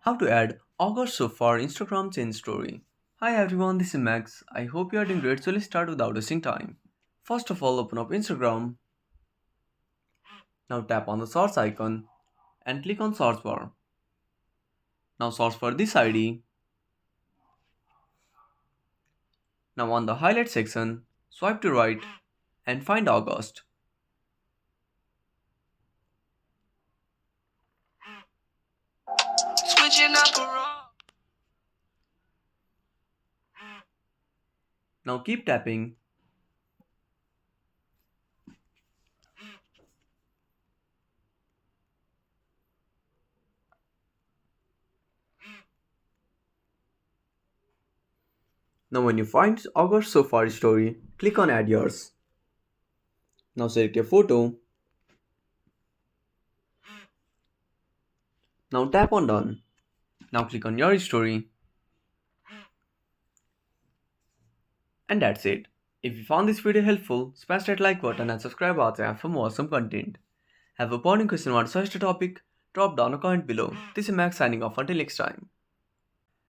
How to add August so far Instagram change story. Hi everyone, this is Max. I hope you are doing great. So let's start without wasting time. First of all, open up Instagram. Now tap on the source icon and click on search bar. Now search for this ID. Now on the highlight section, swipe to right and find August. Switching up a row. Now keep tapping. Now when you find August so far story, click on add yours. Now select your photo. Now tap on done. Now click on your story. And that's it. If you found this video helpful, smash that like button and subscribe our channel for more awesome content. Have a burning question or such a topic? Drop down a comment below. This is Max signing off until next time.